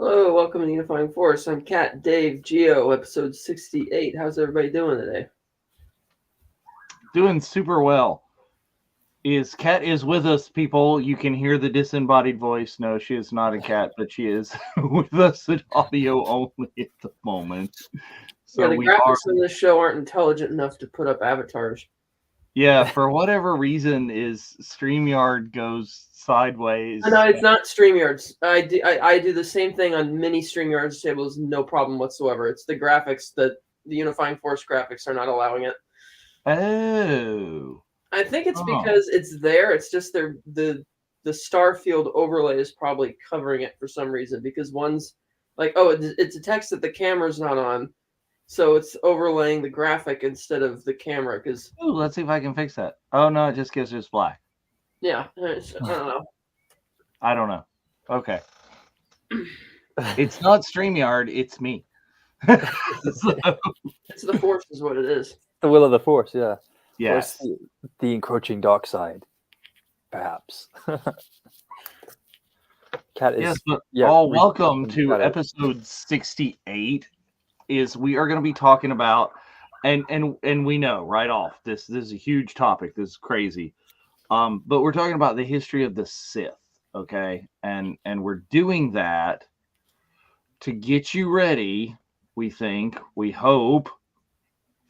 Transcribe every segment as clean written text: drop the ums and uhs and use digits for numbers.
Hello, welcome to Unifying Force. I'm Kat, Dave, Geo, episode 68. How's everybody doing today? Doing super well. Cat is with us, people. You can hear the disembodied voice. No, she is not a cat, but she is with us in audio only at the moment. Yeah, So the we are, graphics on this show aren't intelligent enough to put up avatars. for whatever reason, is StreamYard goes No, sideways. it's not StreamYards. I do the same thing on many StreamYards tables, no problem whatsoever. It's the graphics that the Unifying Force graphics are not allowing it. Oh, I think it's oh, because it's there. It's just the star field overlay is probably covering it for some reason because one's like, oh, it's a text that the camera's not on. So it's overlaying the graphic instead of the camera because, Ooh, let's see if I can fix that. Oh no, it just gives us black. yeah, I don't know. I don't know. Okay, it's not StreamYard. It's me. So, It's the force, is what it is. The will of the Force, yeah. Or it's yes. the encroaching dark side, perhaps. Cat is Yes, but yeah. welcome to episode 68. Is we are going to be talking about, and we know right off this is a huge topic. This is crazy. But we're talking about the history of the Sith, okay? And we're doing that to get you ready. We hope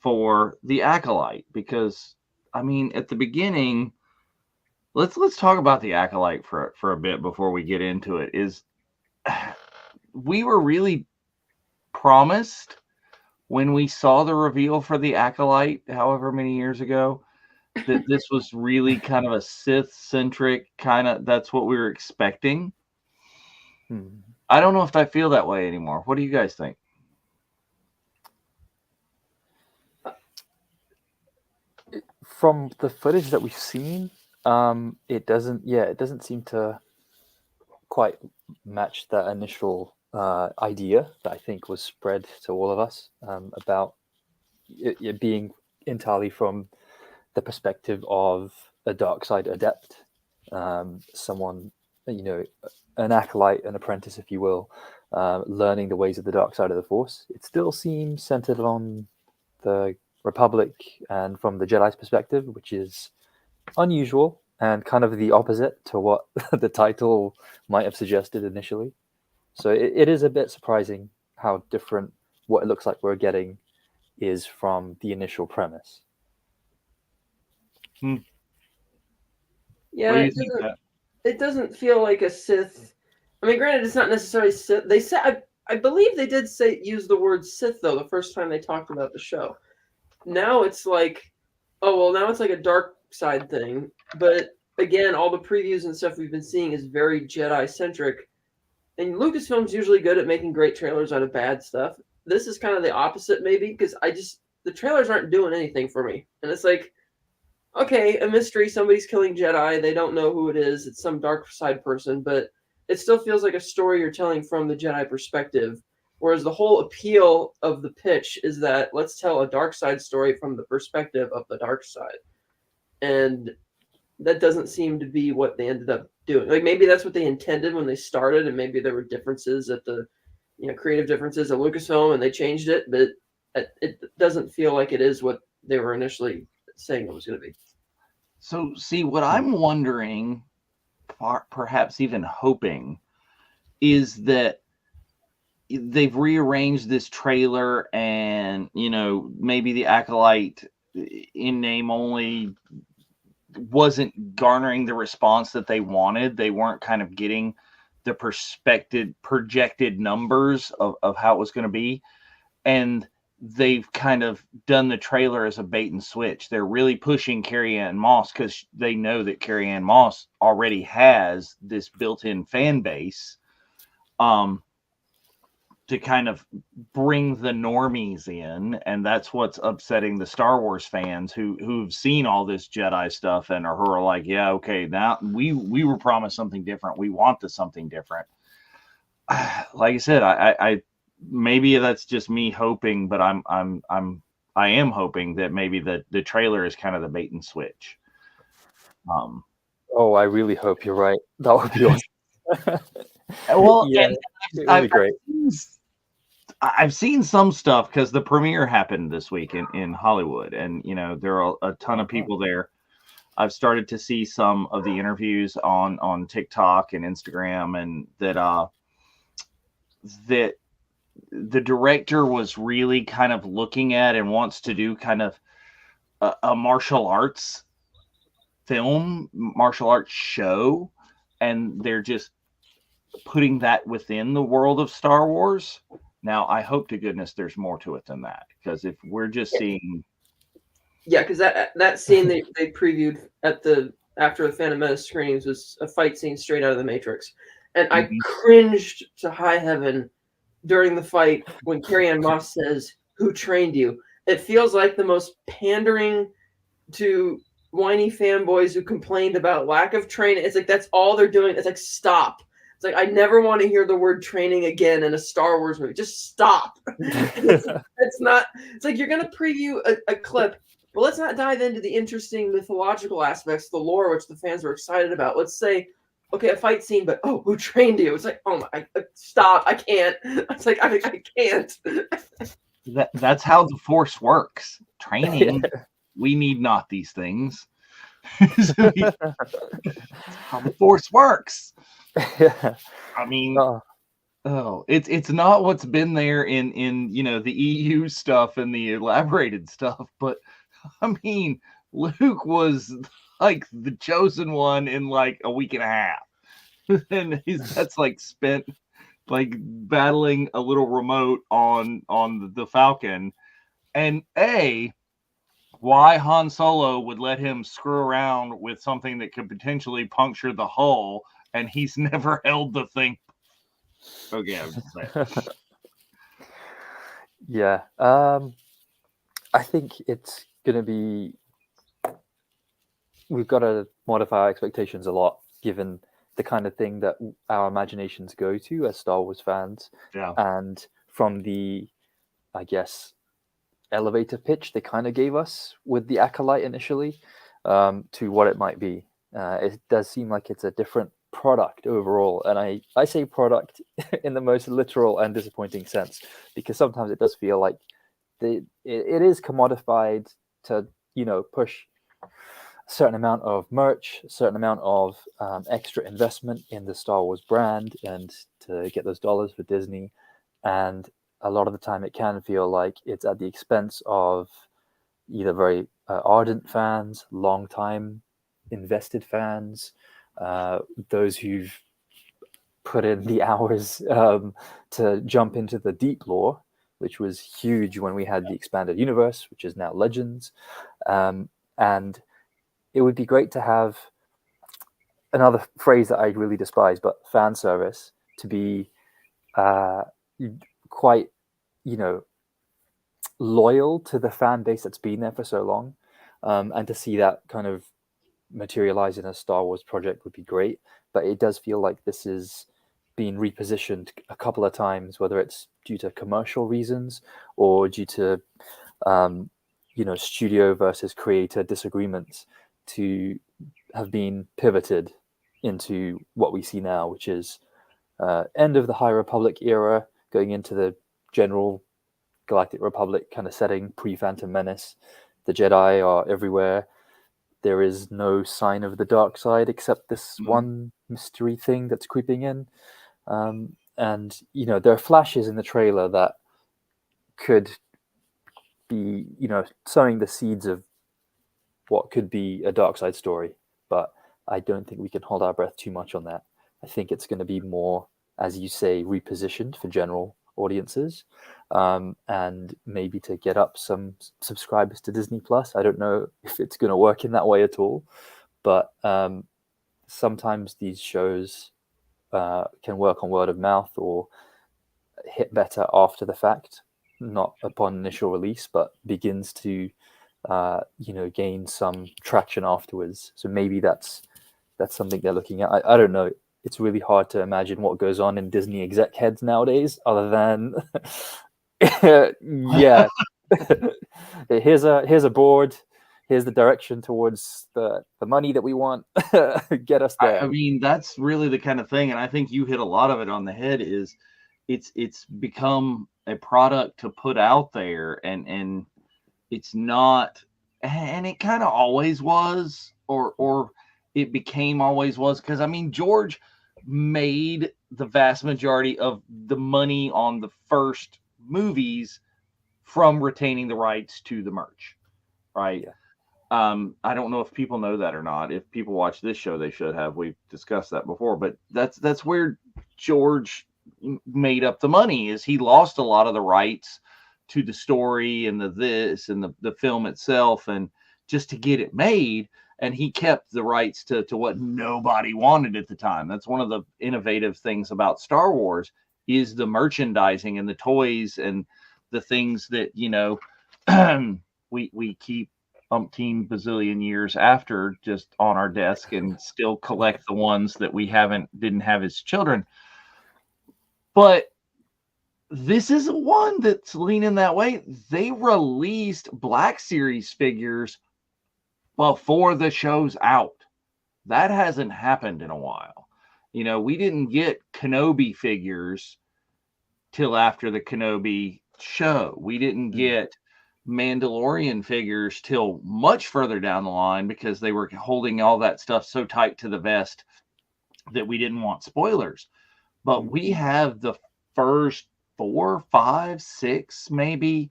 for the Acolyte, because I mean, at the beginning, let's talk about the Acolyte for a bit before we get into it. Is we were really promised when we saw the reveal for the Acolyte, however many years ago, that this was really kind of a Sith-centric kind of, that's what we were expecting. I don't know if I feel that way anymore. What do you guys think? From the footage that we've seen, it doesn't seem to quite match that initial idea that I think was spread to all of us about it being entirely from the perspective of a dark side adept, someone, an acolyte, an apprentice, if you will, learning the ways of the dark side of the Force. It still seems centered on the Republic and from the Jedi's perspective, which is unusual and kind of the opposite to what the title might have suggested initially. So it is a bit surprising how different what it looks like we're getting is from the initial premise. Yeah, it doesn't feel like a Sith. I mean, granted, it's not necessarily Sith. They said, I believe they did use the word Sith though the first time they talked about the show. Now it's like, oh well, now it's like a dark side thing. But again, all the previews and stuff we've been seeing is very Jedi centric. And Lucasfilm's usually good at making great trailers out of bad stuff. This is kind of the opposite, maybe, because the trailers aren't doing anything for me. And it's like, okay, a mystery, somebody's killing Jedi, they don't know who it is, it's some dark side person, but it still feels like a story you're telling from the Jedi perspective. Whereas the whole appeal of the pitch is that let's tell a dark side story from the perspective of the dark side. And that doesn't seem to be what they ended up doing. Like maybe that's what they intended when they started, and maybe there were differences at the, creative differences at Lucasfilm, and they changed it. But it doesn't feel like it is what they were initially saying it was going to be. So, see, what I'm wondering, perhaps even hoping, is that they've rearranged this trailer, and maybe the Acolyte in name only wasn't garnering the response that they wanted. They weren't kind of getting the projected numbers of how it was going to be. And they've kind of done the trailer as a bait and switch. They're really pushing Carrie-Anne Moss because they know that Carrie-Anne Moss already has this built-in fan base to kind of bring the normies in, and that's what's upsetting the Star Wars fans who've seen all this Jedi stuff and who are like, yeah, okay, now we were promised something different. We want something different. Like I said, I maybe that's just me hoping, but I am hoping that maybe the trailer is kind of the bait and switch. Oh, I really hope you're right. That would be awesome. Well, Yeah, and it would be great. I've seen some stuff because the premiere happened this week in Hollywood, and there are a ton of people there. I've started to see some of the interviews on TikTok and Instagram, and that the director was really kind of looking at and wants to do kind of a martial arts film, martial arts show, and they're just putting that within the world of Star Wars. Now, I hope to goodness there's more to it than that, because if we're just seeing, because that scene they previewed after the Phantom Menace screenings was a fight scene straight out of the Matrix, and I cringed to high heaven during the fight when Carrie-Anne Moss says, "Who trained you?" It feels like the most pandering to whiny fanboys who complained about lack of training. It's like that's all they're doing. It's like, stop. It's like, I never want to hear the word training again in a Star Wars movie. Just stop. It's not. It's like, you're going to preview a clip, but let's not dive into the interesting mythological aspects, the lore, which the fans were excited about. Let's say, okay, a fight scene, but who trained you? It's like, oh my, stop! I can't. It's like, I can't. That's how the Force works. Training. We need not these things. That's how the Force works. I mean, it's not what's been there in the EU stuff and the elaborated stuff, but I mean, Luke was like the chosen one in like a week and a half, and that's like spent like battling a little remote on the Falcon, and why Han Solo would let him screw around with something that could potentially puncture the hull, and he's never held the thing. Okay, I'm just saying. Yeah, I think it's going to be. We've got to modify our expectations a lot, given the kind of thing that our imaginations go to as Star Wars fans. Yeah. And from the, I guess, elevator pitch they kind of gave us with the Acolyte initially, to what it might be. It does seem like it's a different product overall, and I say product in the most literal and disappointing sense, because sometimes it does feel like it is commodified to push a certain amount of merch, a certain amount of extra investment in the Star Wars brand, and to get those dollars for Disney. And a lot of the time it can feel like it's at the expense of either very ardent fans, long time invested fans, those who've put in the hours to jump into the deep lore, which was huge when we had the expanded universe, which is now Legends. And it would be great to have another phrase that I really despise, but fan service, to be quite, loyal to the fan base that's been there for so long. And to see that kind of materialize in a Star Wars project would be great. But it does feel like this is being repositioned a couple of times, whether it's due to commercial reasons or due to, studio versus creator disagreements, to have been pivoted into what we see now, which is end of the High Republic era, going into the general Galactic Republic kind of setting, pre-Phantom Menace. The Jedi are everywhere. There is no sign of the dark side except this one mystery thing that's creeping in. And, there are flashes in the trailer that could be, sowing the seeds of what could be a dark side story. But I don't think we can hold our breath too much on that. I think it's going to be more, as you say, repositioned for general audiences, and maybe to get up some subscribers to Disney Plus. I don't know if it's going to work in that way at all, but sometimes these shows can work on word of mouth or hit better after the fact, not upon initial release, but begins to gain some traction afterwards. So maybe that's something they're looking at. I don't know. It's really hard to imagine what goes on in Disney exec heads nowadays, other than yeah, here's a board, here's the direction towards the money that we want. Get us there. I mean, that's really the kind of thing, and I think you hit a lot of it on the head. Is it's become a product to put out there, and it's not, and it kind of always was, or it became always was, because I mean, George made the vast majority of the money on the first movies from retaining the rights to the merch, right? Yeah. I don't know if people know that or not. If people watch this show, they should have. We've discussed that before, but that's where George made up the money. Is he lost a lot of the rights to the story and the film itself, and just to get it made, and he kept the rights to what nobody wanted at the time. That's one of the innovative things about Star Wars, is the merchandising and the toys and the things that, you know, we keep umpteen bazillion years after just on our desk and still collect the ones that we didn't have as children. But this is one that's leaning that way. They released Black Series figures before the show's out. That hasn't happened in a while. You know, we didn't get Kenobi figures till after the Kenobi show. We didn't get Mandalorian figures till much further down the line, because they were holding all that stuff so tight to the vest that we didn't want spoilers. But we have the first 4, 5, 6 maybe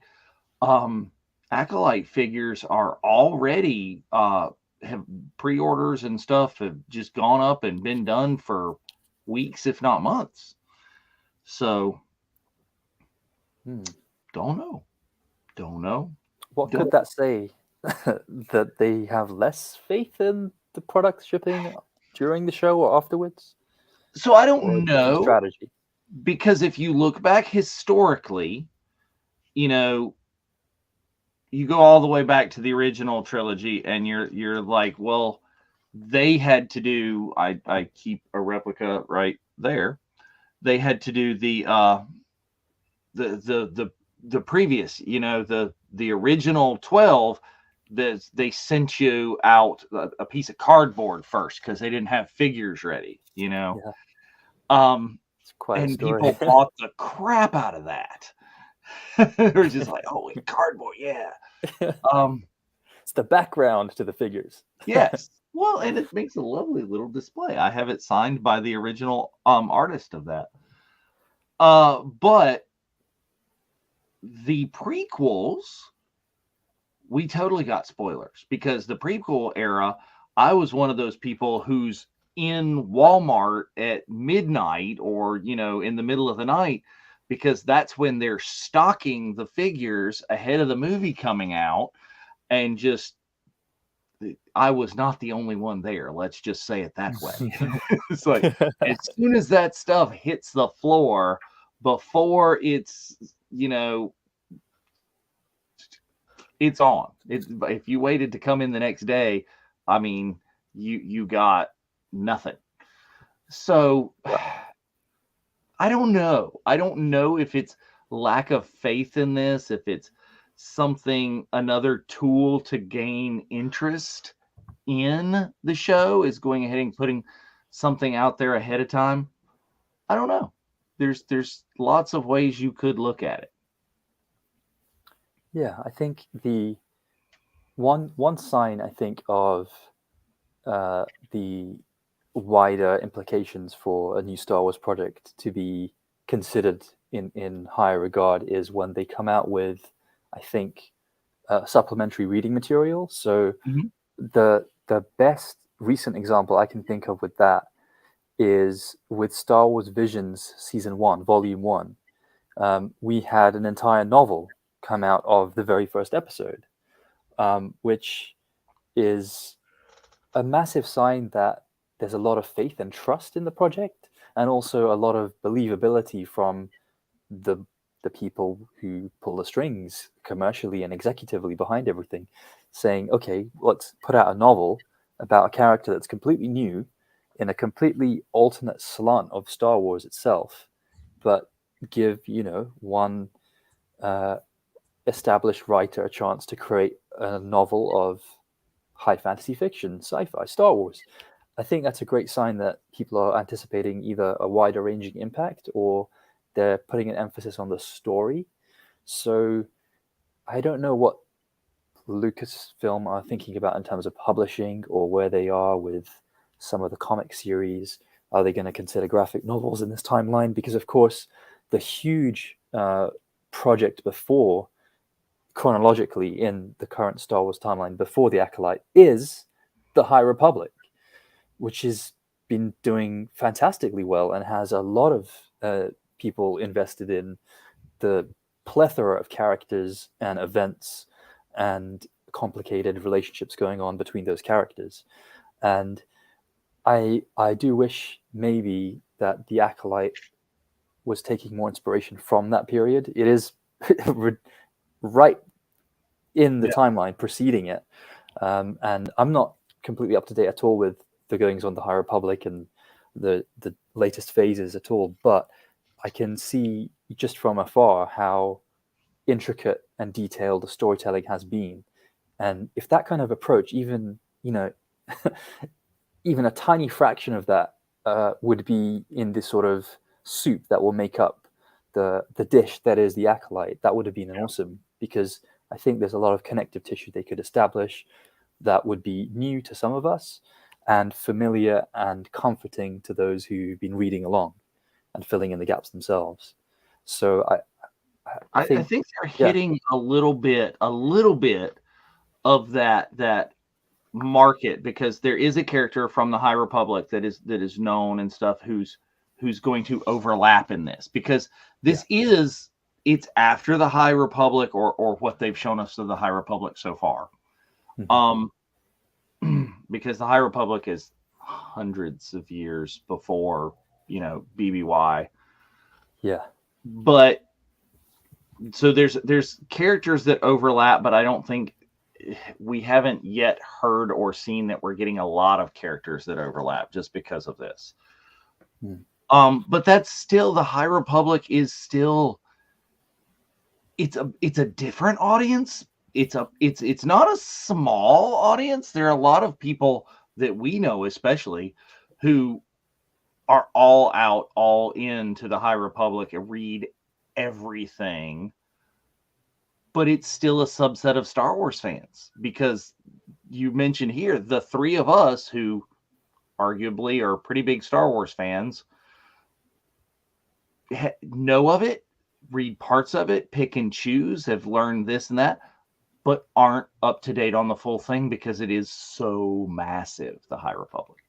Acolyte figures are already have pre-orders and stuff have just gone up and been done for weeks, if not months. So don't know. What could that say? That they have less faith in the product shipping during the show or afterwards? So I don't know. Strategy. Because if you look back historically, you know, you go all the way back to the original trilogy, and you're like, well, they had to do. I keep a replica right there. They had to do the previous, you know, the original 12. They sent you out a piece of cardboard first because they didn't have figures ready, you know. Yeah. It's quite and a story. people bought the crap out of that. They were just like, oh, in cardboard, yeah. It's the background to the figures. Yes. Well, and it makes a lovely little display. I have it signed by the original artist of that. But the prequels, we totally got spoilers, because the prequel era, I was one of those people who's in Walmart at midnight, or, you know, in the middle of the night, because that's when they're stocking the figures ahead of the movie coming out. And just, I was not the only one there. Let's just say it that way. It's like, as soon as that stuff hits the floor, before it's, you know, it's on. If you waited to come in the next day, I mean, you got nothing. So I don't know. I don't know if it's lack of faith in this, if it's something, another tool to gain interest in the show, is going ahead and putting something out there ahead of time. I don't know. There's lots of ways you could look at it. Yeah, I think the one sign, I think, of the wider implications for a new Star Wars project to be considered in higher regard is when they come out with, I think, supplementary reading material. So the best recent example I can think of with that is with Star Wars Visions Season 1, Volume 1. We had an entire novel come out of the very first episode, which is a massive sign that there's a lot of faith and trust in the project, and also a lot of believability from the people who pull the strings commercially and executively behind everything, saying, okay, let's put out a novel about a character that's completely new in a completely alternate slant of Star Wars itself, but give, you know, one established writer a chance to create a novel of high fantasy fiction, sci-fi, Star Wars. I think that's a great sign that people are anticipating either a wider ranging impact or they're putting an emphasis on the story. So I don't know what Lucasfilm are thinking about in terms of publishing or where they are with some of the comic series. Are they going to consider graphic novels in this timeline? Because, of course, the huge project before, chronologically in the current Star Wars timeline, before the Acolyte, is the High Republic, which has been doing fantastically well and has a lot of people invested in the plethora of characters and events and complicated relationships going on between those characters. And I do wish maybe that the Acolyte was taking more inspiration from that period. It is right in the timeline preceding it. And I'm not completely up to date at all with the goings on the High Republic and the latest phases at all, but I can see just from afar how intricate and detailed the storytelling has been. And if that kind of approach, even, even a tiny fraction of that would be in this sort of soup that will make up the dish that is the Acolyte, that would have been awesome, because I think there's a lot of connective tissue they could establish that would be new to some of us and familiar and comforting to those who've been reading along and filling in the gaps themselves. So I think they're hitting a little bit of that market, because there is a character from the High Republic that is known and stuff who's going to overlap in this, because this it's after the High Republic or what they've shown us of the High Republic so far. Because the High Republic is hundreds of years before, BBY. Yeah. But so there's characters that overlap, but I don't think we haven't yet heard or seen that we're getting a lot of characters that overlap just because of this. But that's still, the High Republic is still, it's a different audience. It's not a small audience. There are a lot of people that we know, especially, who are all out, all into the High Republic and read everything. But it's still a subset of Star Wars fans, because you mentioned here the three of us who arguably are pretty big Star Wars fans know of it, read parts of it, pick and choose, have learned this and that, but aren't up to date on the full thing because it is so massive, the High Republic.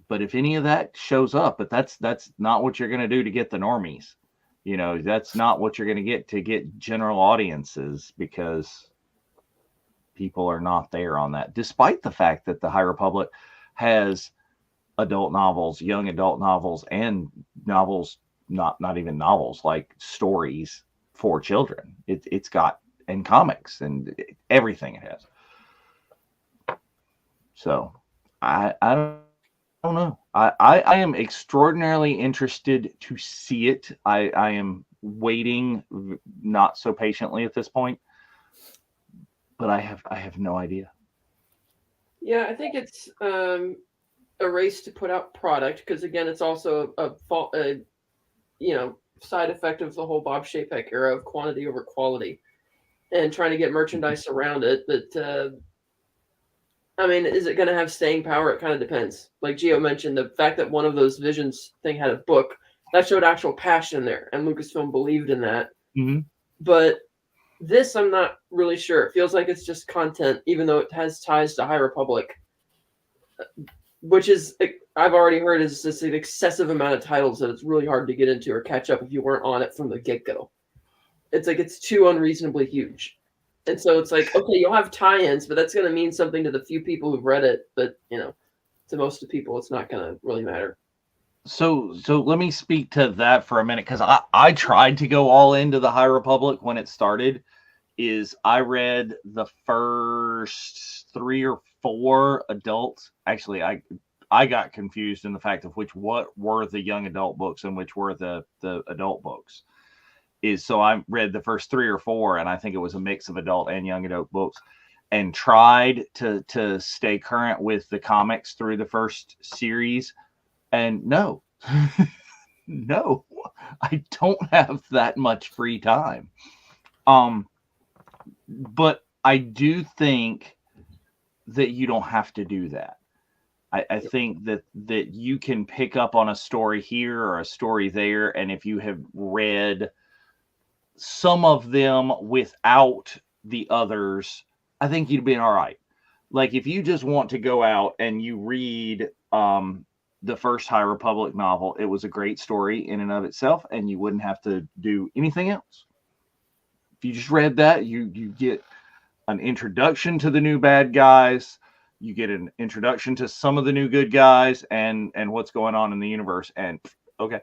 But if any of that shows up, but that's not what you're going to do to get the normies. That's not what you're going to get general audiences, because people are not there on that, despite the fact that the High Republic has adult novels, young adult novels, and novels, not even novels, like stories for children. It's got, and comics and everything it has. So I don't know. I am extraordinarily interested to see it. I am waiting, not so patiently at this point, but I have no idea. Yeah, I think it's a race to put out product, because again, it's also a side effect of the whole Bob Chapek era of quantity over quality, and trying to get merchandise around it. But is it going to have staying power? It kind of depends. Like Gio mentioned, the fact that one of those Visions thing had a book, that showed actual passion there, and Lucasfilm believed in that. But this, I'm not really sure. It feels like it's just content, even though it has ties to High Republic, which is, I've already heard, is just an excessive amount of titles that it's really hard to get into or catch up if you weren't on it from the get-go. It's like it's too unreasonably huge. And so it's like, okay, you'll have tie-ins, but that's going to mean something to the few people who've read it. But, to most of the people, it's not going to really matter. So let me speak to that for a minute, because I tried to go all into the High Republic when it started. I read the first 3 or 4 adults. Actually, I got confused in the fact of what were the young adult books and which were the adult books. So I read the first 3 or 4, and I think it was a mix of adult and young adult books. and tried to stay current with the comics through the first series. And no, no, I don't have that much free time. But I do think that you don't have to do that. I think that you can pick up on a story here or a story there, and if you have read some of them without the others, I think you'd be all right. Like if you just want to go out and you read the first High Republic novel, it was a great story in and of itself, and you wouldn't have to do anything else. If you just read that, you get an introduction to the new bad guys. You get an introduction to some of the new good guys and what's going on in the universe. And okay,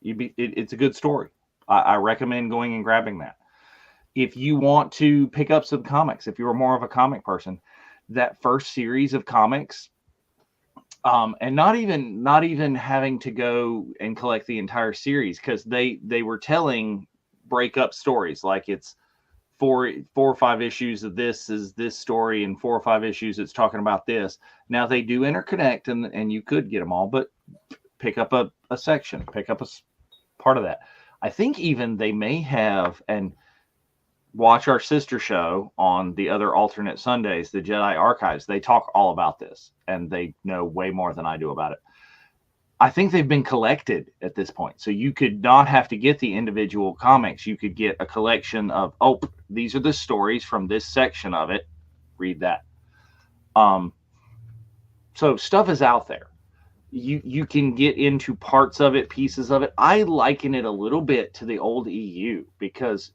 it's a good story. I recommend going and grabbing that. If you want to pick up some comics, if you're more of a comic person, that first series of comics, and not even having to go and collect the entire series, because they were telling breakup stories, like it's four or five issues of this is this story, and 4 or 5 issues it's talking about this. Now they do interconnect, and you could get them all, but pick up a section, pick up a part of that. I think even they may have, and watch our sister show on the other alternate Sundays, the Jedi Archives. They talk all about this, and they know way more than I do about it. I think they've been collected at this point. So you could not have to get the individual comics. You could get a collection of, oh, these are the stories from this section of it. Read that. So stuff is out there. You can get into parts of it, pieces of it. I liken it a little bit to the old EU, because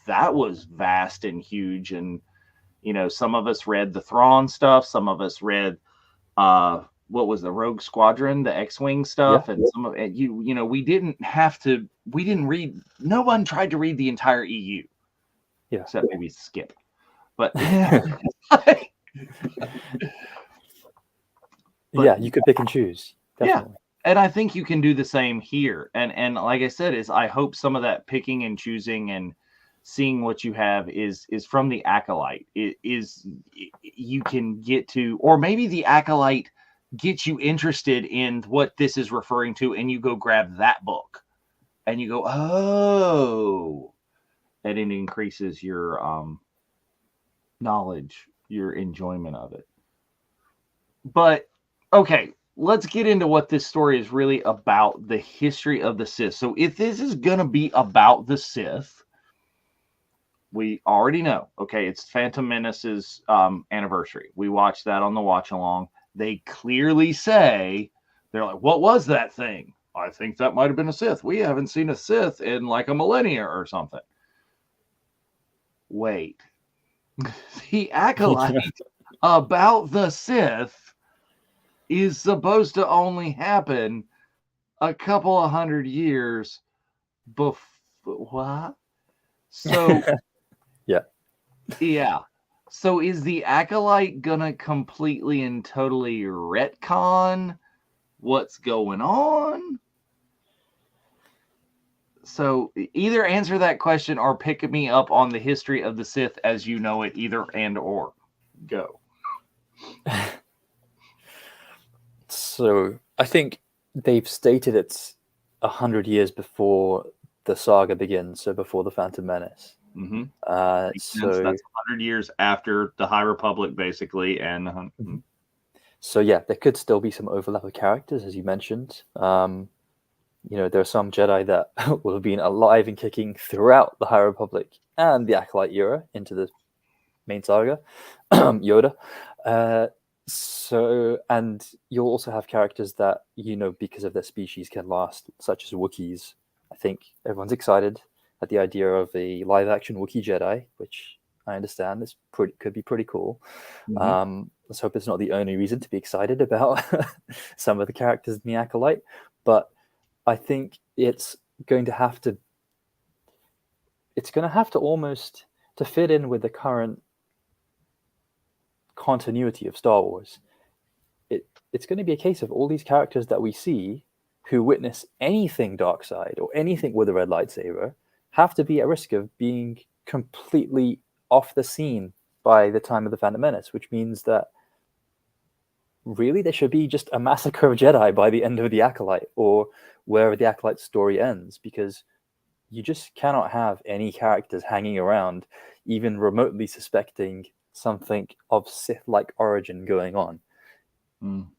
that was vast and huge. And, you know, some of us read the Thrawn stuff. Some of us read, what was the Rogue Squadron, the X-Wing stuff. Yeah. And some of it, you know, we didn't read, no one tried to read the entire EU. Yeah. Except maybe Skip. But yeah, you could pick and choose. Definitely. Yeah. And I think you can do the same here. And like I said, I hope some of that picking and choosing and seeing what you have is from the Acolyte. You can get to, or maybe the Acolyte gets you interested in what this is referring to, and you go grab that book and you go, oh, and it increases your knowledge, your enjoyment of it. But okay, let's get into what this story is really about, the history of the Sith. So if this is going to be about the Sith, we already know, okay, it's Phantom Menace's anniversary. We watched that on the watch along. They clearly say, they're like, what was that thing? I think that might have been a Sith. We haven't seen a Sith in like a millennia or something. Wait. The Acolyte about the Sith is supposed to only happen a couple of 100 years before. What? So, yeah. So is the Acolyte gonna completely and totally retcon what's going on? So either answer that question or pick me up on the history of the Sith as you know it, either and or. Go. So I think they've stated it's 100 years before the saga begins, so before the Phantom Menace. Mm-hmm. So that's 100 years after the High Republic, basically, and so yeah, there could still be some overlap of characters, as you mentioned. You know, there are some Jedi that will have been alive and kicking throughout the High Republic and the Acolyte era into the main saga. Yoda. So, and you'll also have characters that, you know, because of their species can last, such as Wookiees. I think everyone's excited at the idea of a live-action Wookiee Jedi, which I understand could be pretty cool. Mm-hmm. Let's hope it's not the only reason to be excited about some of the characters in the Acolyte, but I think it's going to have to almost to fit in with the current continuity of Star Wars. It's going to be a case of all these characters that we see who witness anything dark side or anything with a red lightsaber have to be at risk of being completely off the scene by the time of the Phantom Menace, which means that really there should be just a massacre of Jedi by the end of the Acolyte, or wherever the Acolyte story ends, because you just cannot have any characters hanging around even remotely suspecting something of Sith-like origin going on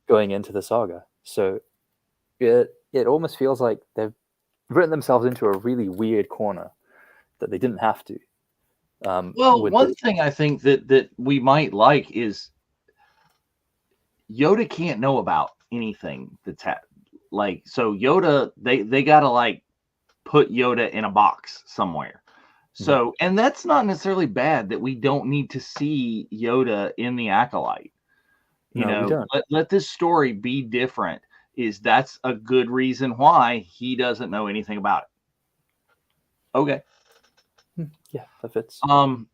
going into the saga. So it almost feels like they've written themselves into a really weird corner that they didn't have to. Well, one thing I think that we might like is Yoda can't know about anything that's like, so Yoda, they gotta like put Yoda in a box somewhere. So, and that's not necessarily bad that we don't need to see Yoda in the Acolyte. You know, let this story be different. That's a good reason why he doesn't know anything about it. Okay. Yeah, that fits. I'm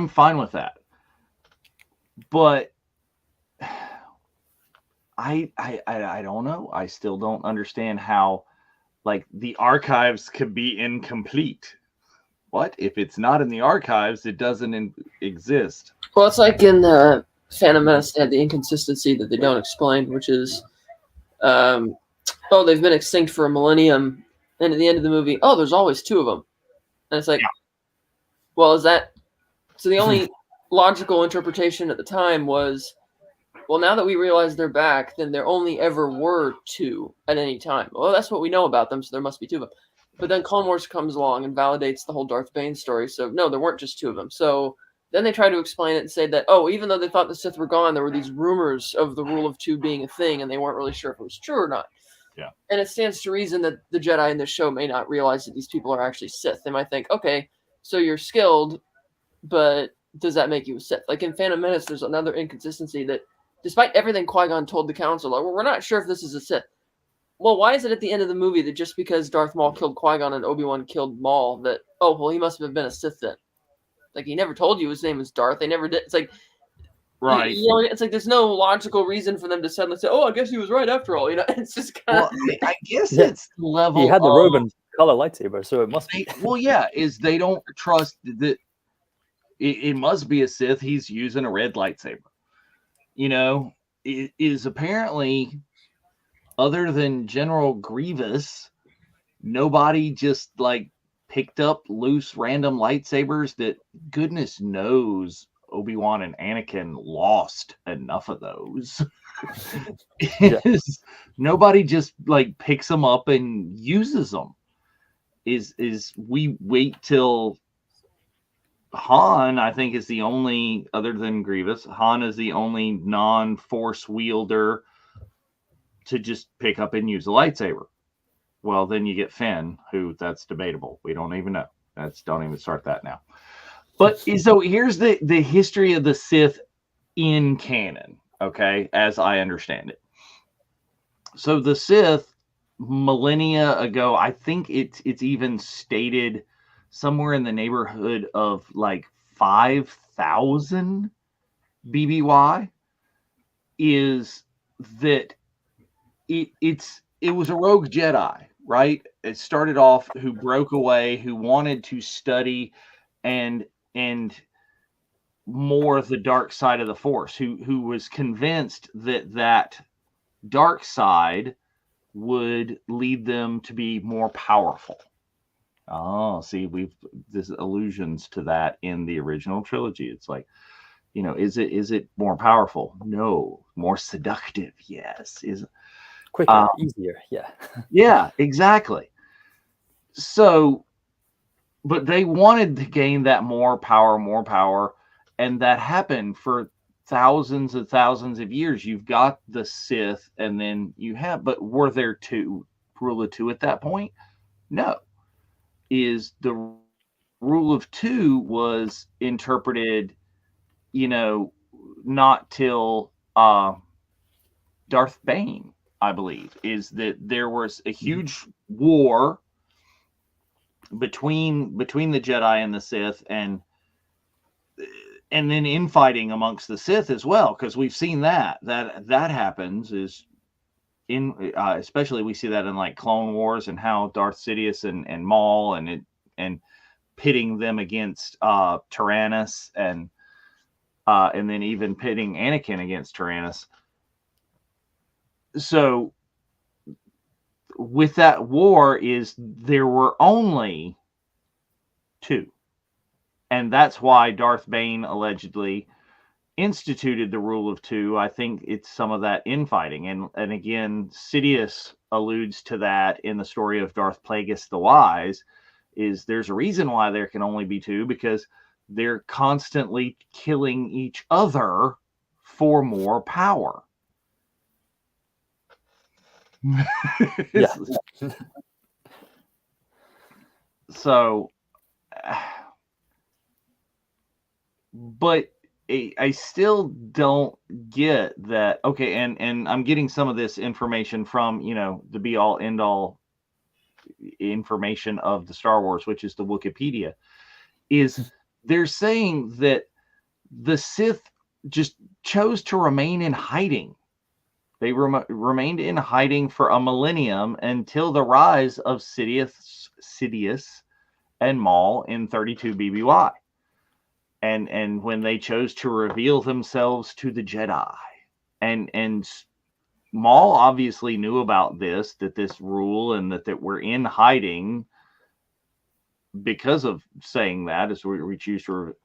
fine with that. But I don't know. I still don't understand how, like, the archives could be incomplete. What? If it's not in the archives, it doesn't exist. Well, it's like in the Phantom Menace, they had the inconsistency that they don't explain, which is, they've been extinct for a millennium, and at the end of the movie, there's always two of them. And it's like, well, is that... So the only logical interpretation at the time was, well, now that we realize they're back, then there only ever were two at any time. Well, that's what we know about them, so there must be two of them. But then Clone Wars comes along and validates the whole Darth Bane story, so no, there weren't just two of them. So then they try to explain it and say that, even though they thought the Sith were gone, there were these rumors of the rule of two being a thing, and they weren't really sure if it was true or not. Yeah. And it stands to reason that the Jedi in this show may not realize that these people are actually Sith. They might think, okay, so you're skilled, but does that make you a Sith? Like in Phantom Menace, there's another inconsistency that, despite everything Qui-Gon told the Council, we're not sure if this is a Sith. Well, why is it at the end of the movie that just because Darth Maul killed Qui-Gon and Obi-Wan killed Maul, that, he must have been a Sith then? Like, he never told you his name was Darth. They never did. It's like, right. It's like there's no logical reason for them to suddenly say, I guess he was right after all. It's just kind of... Well, I guess it's the level. He had the robe and color lightsaber, so it must be. Well, yeah, they don't trust that it must be a Sith. He's using a red lightsaber. It is apparently, other than General Grievous, nobody just like picked up loose random lightsabers that goodness knows Obi-Wan and Anakin lost enough of those. Nobody just like picks them up and uses them. We wait till Han, I think, is the only, other than Grievous, Han is the only non-force wielder to just pick up and use a lightsaber. Well, then you get Finn, who, that's debatable. We don't even know. Don't even start that now. But so here's the history of the Sith in canon, okay, as I understand it. So the Sith, millennia ago, I think it's even stated somewhere in the neighborhood of like 5,000 BBY, is that it was a rogue Jedi, right? It started off who broke away, who wanted to study and more the dark side of the Force, who was convinced that dark side would lead them to be more powerful. Oh, see, there's allusions to that in the original trilogy. It's like, is it more powerful? No. More seductive? Yes. Is quicker, easier? Yeah. Yeah, exactly. So, but they wanted to gain that more power, and that happened for thousands and thousands of years. You've got the Sith, and then but were there two rule of two at that point? No. Is the rule of two was interpreted, not till Darth Bane, I believe, is that there was a huge war between the Jedi and the Sith, and then infighting amongst the Sith as well, because we've seen that happens is in especially we see that in like Clone Wars, and how Darth Sidious and Maul and pitting them against Tyrannus and then even pitting Anakin against Tyrannus. So with that war is there were only two. And that's why Darth Bane allegedly instituted the rule of two. I think it's some of that infighting. And again, Sidious alludes to that in the story of Darth Plagueis the Wise, is there's a reason why there can only be two, because they're constantly killing each other for more power. Yeah. So, but I still don't get that. Okay, and I'm getting some of this information from, the be all end all information of the Star Wars, which is the Wikipedia, is they're saying that the Sith just chose to remain in hiding. They remained in hiding for a millennium until the rise of Sidious and Maul in 32 BBY. And when they chose to reveal themselves to the Jedi. And Maul obviously knew about this rule, and that we're in hiding because of saying that, as we choose to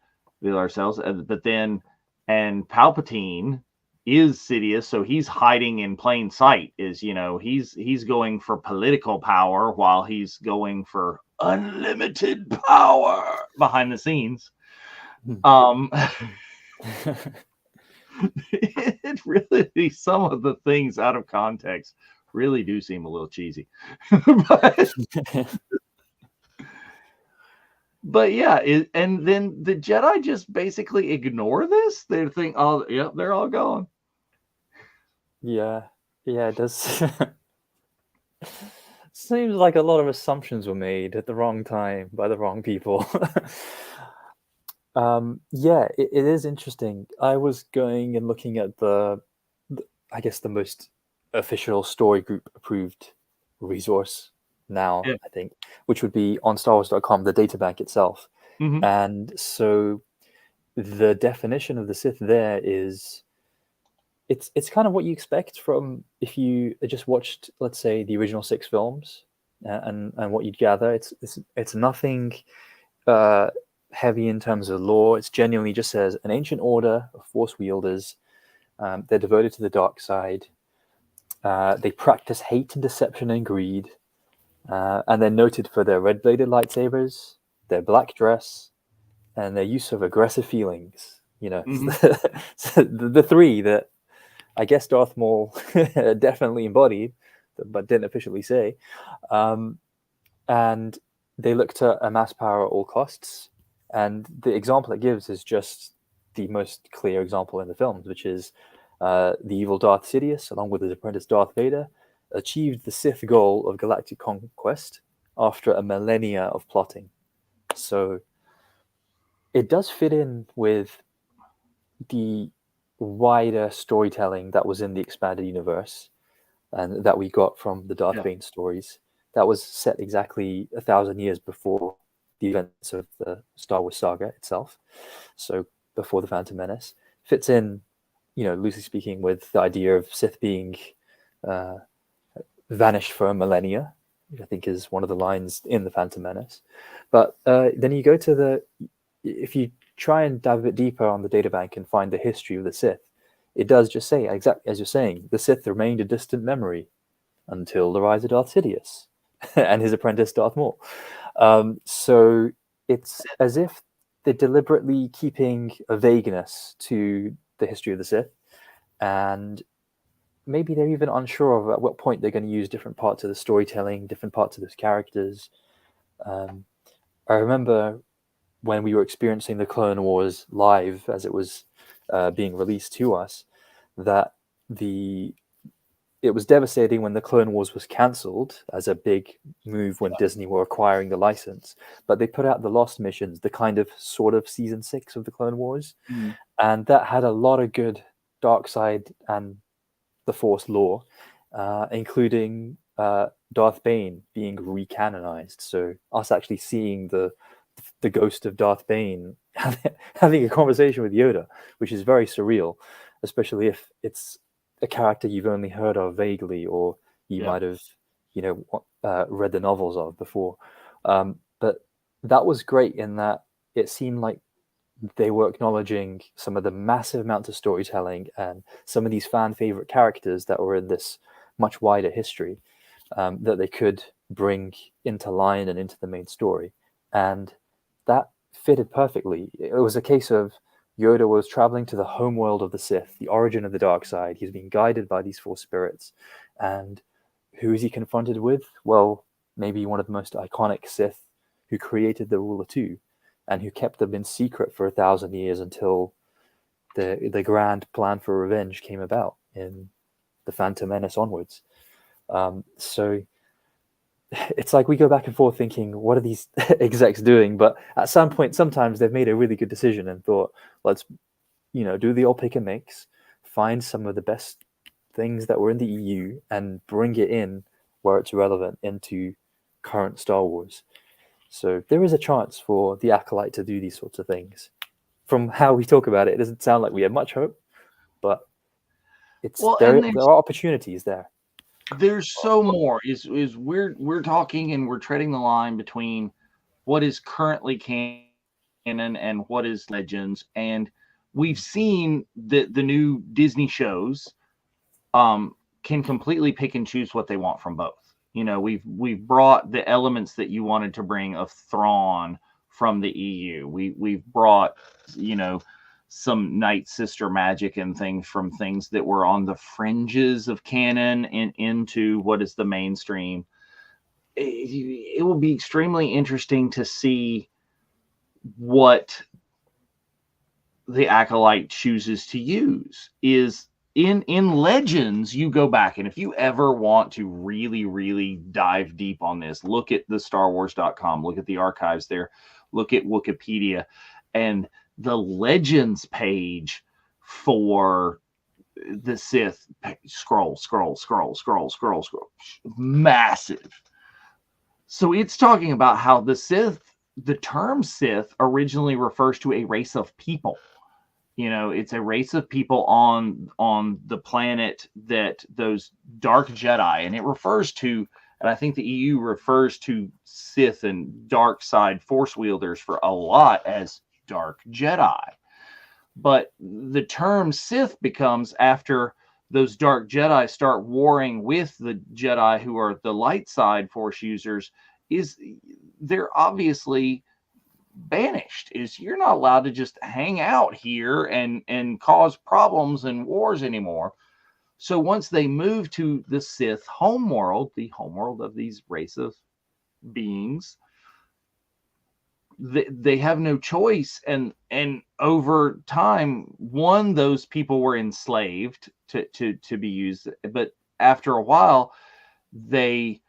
reveal ourselves. But then, and Palpatine is Sidious, so he's hiding in plain sight. He's going for political power while he's going for unlimited power behind the scenes. It really, some of the things out of context really do seem a little cheesy. But yeah, and then the Jedi just basically ignore this. They think, oh, yeah, they're all gone. Yeah, it does. Seems like a lot of assumptions were made at the wrong time by the wrong people. Yeah, it is interesting. I was going and looking at I guess the most official story group approved resource now, Yeah. I think, which would be on StarWars.com, the databank itself. Mm-hmm. And so the definition of the Sith there is, it's kind of what you expect from if you just watched, let's say, the original 6 films, and what you'd gather. It's nothing heavy in terms of lore. It's genuinely just says an ancient order of Force wielders. They're devoted to the dark side. They practice hate and deception and greed, and they're noted for their red-bladed lightsabers, their black dress, and their use of aggressive feelings. Mm-hmm. So the three that I guess Darth Maul definitely embodied, but didn't officially say. And they look to amass power at all costs. And the example it gives is just the most clear example in the films, which is the evil Darth Sidious, along with his apprentice Darth Vader, achieved the Sith goal of galactic conquest after a millennia of plotting. So it does fit in with the wider storytelling that was in the expanded universe and that we got from the Darth Bane stories. That was set exactly 1,000 years before the events of the Star Wars saga itself. So before the Phantom Menace. Fits in, loosely speaking, with the idea of Sith being vanished for a millennia, which I think is one of the lines in the Phantom Menace. But then you go to if you try and dive a bit deeper on the databank and find the history of the Sith, it does just say, exactly as you're saying, the Sith remained a distant memory until the rise of Darth Sidious and his apprentice Darth Maul. So it's as if they're deliberately keeping a vagueness to the history of the Sith, and maybe they're even unsure of at what point they're going to use different parts of the storytelling, different parts of those characters. I remember when we were experiencing the Clone Wars live as it was being released to us, that it was devastating when the Clone Wars was cancelled as a big move when Disney were acquiring the license. But they put out the Lost Missions, the kind of sort of season 6 of the Clone Wars, and that had a lot of good dark side and the Force lore, including Darth Bane being recanonized. So us actually seeing the the ghost of Darth Bane having a conversation with Yoda, which is very surreal, especially if it's a character you've only heard of vaguely, or you might have, read the novels of before. But that was great in that it seemed like they were acknowledging some of the massive amounts of storytelling and some of these fan favorite characters that were in this much wider history, that they could bring into line and into the main story. And that fitted perfectly. It was a case of Yoda was traveling to the homeworld of the Sith, the origin of the dark side. He's being guided by these four spirits. And who is he confronted with? Well, maybe one of the most iconic Sith who created the Ruler 2 and who kept them in secret for 1,000 years until the grand plan for revenge came about in the Phantom Menace onwards. So it's like we go back and forth thinking, what are these execs doing? But at some point, sometimes they've made a really good decision and thought, let's, do the old pick and mix, find some of the best things that were in the EU and bring it in where it's relevant into current Star Wars. So there is a chance for the Acolyte to do these sorts of things. From how we talk about it, it doesn't sound like we have much hope, but there are opportunities there. There's so more. Is we're talking and we're treading the line between what is currently canon and what is Legends, and we've seen the new Disney shows can completely pick and choose what they want from both. We've brought the elements that you wanted to bring of Thrawn from the EU. We've brought some Night Sister magic and things from things that were on the fringes of canon and into what is the mainstream. It will be extremely interesting to see what the Acolyte chooses to use. Is in Legends, you go back, and if you ever want to really, really dive deep on this, look at the StarWars.com, look at the archives there, look at Wikipedia, and the Legends page for the Sith, scroll, massive. So it's talking about how the term Sith originally refers to a race of people. It's a race of people on the planet that those dark Jedi, and it refers to, and I think the EU refers to Sith and dark side force wielders for a lot as dark Jedi. But the term Sith becomes after those dark Jedi start warring with the Jedi who are the light side force users, is they're obviously banished. Is you're not allowed to just hang out here and cause problems and wars anymore. So once they move to the Sith homeworld, the homeworld of these race of beings, they have no choice, and over time, those people were enslaved to be used, but after a while they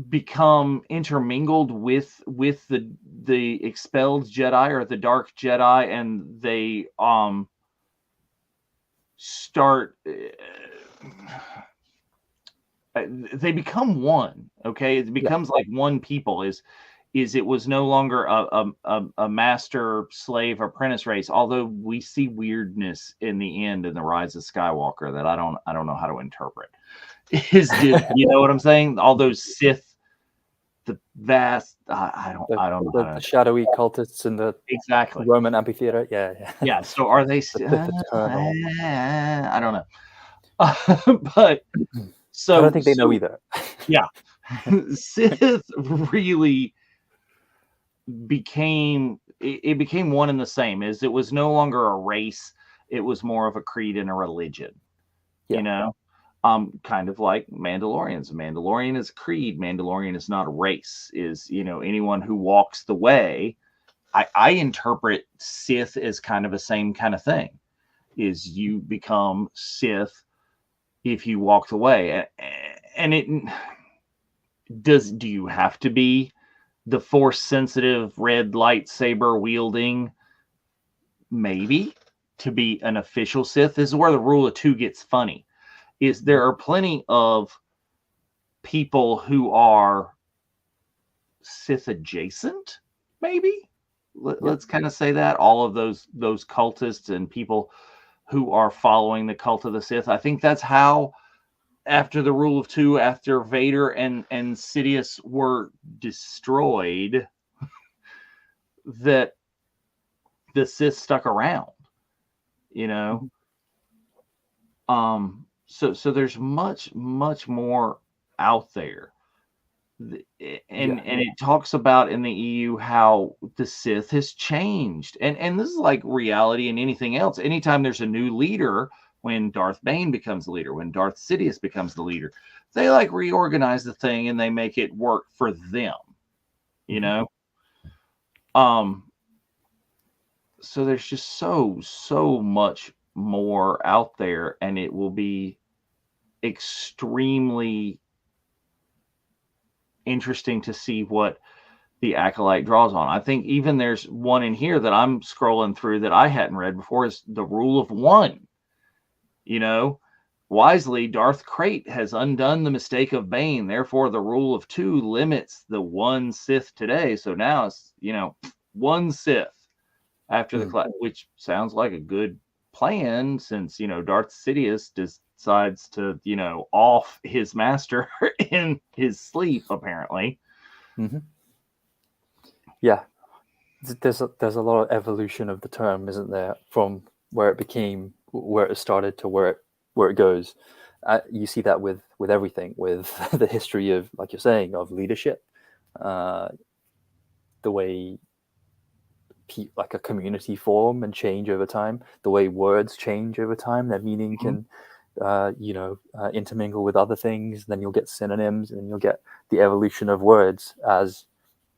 become intermingled with the expelled Jedi or the dark Jedi, and they start they become one. Okay, it becomes like one people. Is it was no longer a master slave apprentice race, although we see weirdness in the end in the Rise of Skywalker that I don't know how to interpret. You know what I'm saying? All those Sith, the vast I don't know the shadowy cultists in the exactly Roman amphitheater. Yeah. So are they I don't know. But so I don't think they know either. Yeah. Sith really became one and the same. Is it was no longer a race, it was more of a creed and a religion. Kind of like Mandalorians. Mandalorian is a creed, Mandalorian is not a race. Is anyone who walks the way. I interpret Sith as kind of the same kind of thing. Is you become Sith if you walk the way. And do you have to be the force sensitive red lightsaber wielding? Maybe, to be an official Sith. This is where the rule of two gets funny. Is there are plenty of people who are Sith adjacent, maybe. Let's kind of say that all of those cultists and people who are following the cult of the Sith. I think that's how, after the Rule of Two, after Vader and Sidious were destroyed, that the Sith stuck around. You know, so there's much more out there. And it talks about in the EU how the Sith has changed, and this is like reality in anything else. Anytime there's a new leader, when Darth Bane becomes the leader, when Darth Sidious becomes the leader, they like reorganize the thing and they make it work for them, you know. So there's just so much more out there, and it will be extremely interesting to see what the Acolyte draws on. I think even there's one in here that I'm scrolling through that I hadn't read before, is the Rule of One. You know, wisely, Darth Krayt has undone the mistake of Bane. Therefore, the Rule of Two limits the one Sith today. So now it's, you know, one Sith after the class, which sounds like a good plan, since, you know, Darth Sidious decides to, you know, off his master in his sleep, apparently. Yeah, there's a lot of evolution of the term, isn't there, from where it started to where it goes. You see that with everything, with the history of, like you're saying, of leadership, the way like a community form and change over time, the way words change over time, their meaning can intermingle with other things. Then you'll get synonyms, and then you'll get the evolution of words as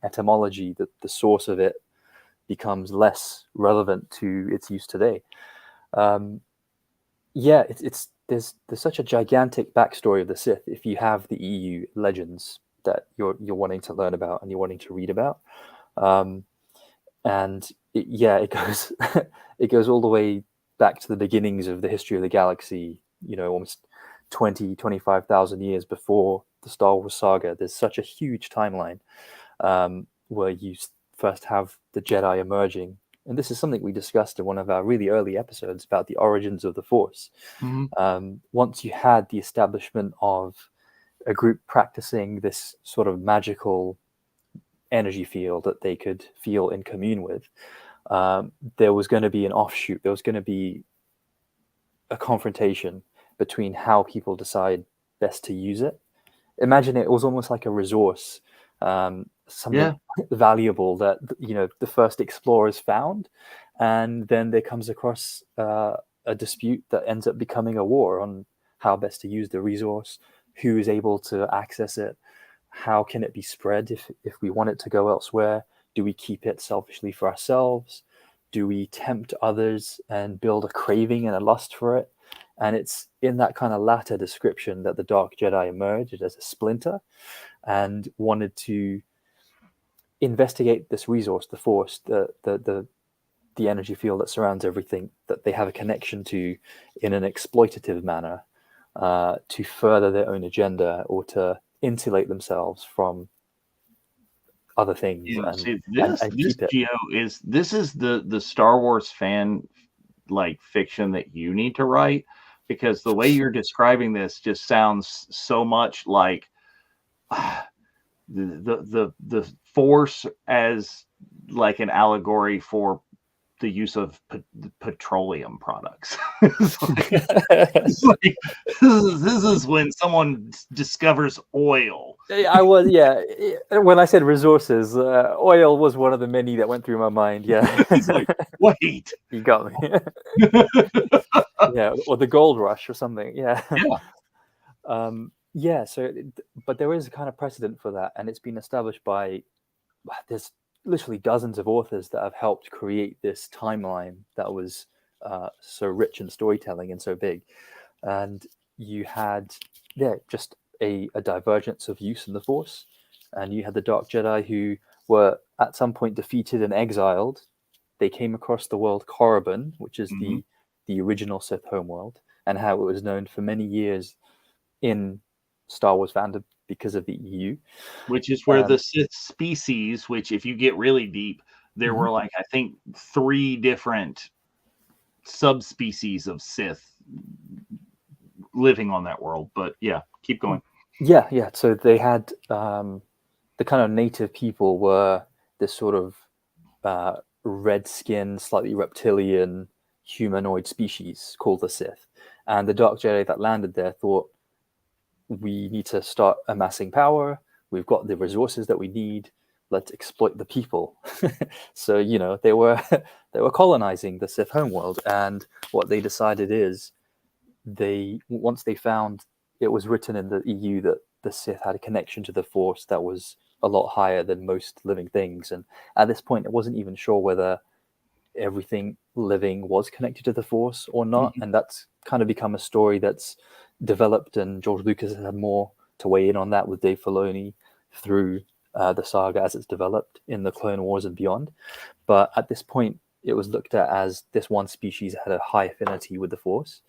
etymology, that the source of it becomes less relevant to its use today. There's such a gigantic backstory of the Sith. If you have the EU legends that you're wanting to learn about and you're wanting to read about, it goes it goes all the way back to the beginnings of the history of the galaxy, you know, almost 25,000 years before the Star Wars saga. There's such a huge timeline where you first have the Jedi emerging. And this is something we discussed in one of our really early episodes about the origins of the Force. Once you had the establishment of a group practicing this sort of magical energy field that they could feel and commune with, there was going to be an offshoot. There was going to be a confrontation between how people decide best to use it. Imagine it was almost like a resource, something valuable that, you know, the first explorers found, and then there comes across a dispute that ends up becoming a war on how best to use the resource, who is able to access it, how can it be spread if we want it to go elsewhere. Do we keep it selfishly for ourselves? Do we tempt others and build a craving and a lust for it? And it's in that kind of latter description that the Dark Jedi emerged as a splinter and wanted to investigate this resource, the Force, the energy field that surrounds everything that they have a connection to, in an exploitative manner, to further their own agenda or to insulate themselves from other things. This is the Star Wars fan like fiction that you need to write, because the way you're describing this just sounds so much like the Force as like an allegory for the use of petroleum products. This is when someone discovers oil. When I said resources, oil was one of the many that went through my mind. Yeah. It's like, wait, you got me. Yeah, or the gold rush or something. Yeah. But there is a kind of precedent for that, and it's been established by, there's literally dozens of authors that have helped create this timeline that was so rich in storytelling and so big. And you had just a divergence of use in the Force, and you had the Dark Jedi who were at some point defeated and exiled. They came across the world Korriban, which is the original Sith homeworld, and how it was known for many years in Star Wars fandom because of the EU. Which is where the Sith species, which if you get really deep, there were like, I think 3 different subspecies of Sith living on that world. But yeah, keep going. Yeah. So they had the kind of native people were this sort of red-skinned, slightly reptilian humanoid species called the Sith. And the Dark Jedi that landed there thought, we need to start amassing power. We've got the resources that we need. Let's exploit the people. So, you know, they were colonizing the Sith homeworld. And what they decided is once they found it was written in the EU that the Sith had a connection to the Force that was a lot higher than most living things. And at this point, it wasn't even sure whether everything living was connected to the Force or not. And that's kind of become a story that's developed, and George Lucas has had more to weigh in on that with Dave Filoni through the saga as it's developed in the Clone Wars and beyond. But at this point, it was looked at as this one species had a high affinity with the Force.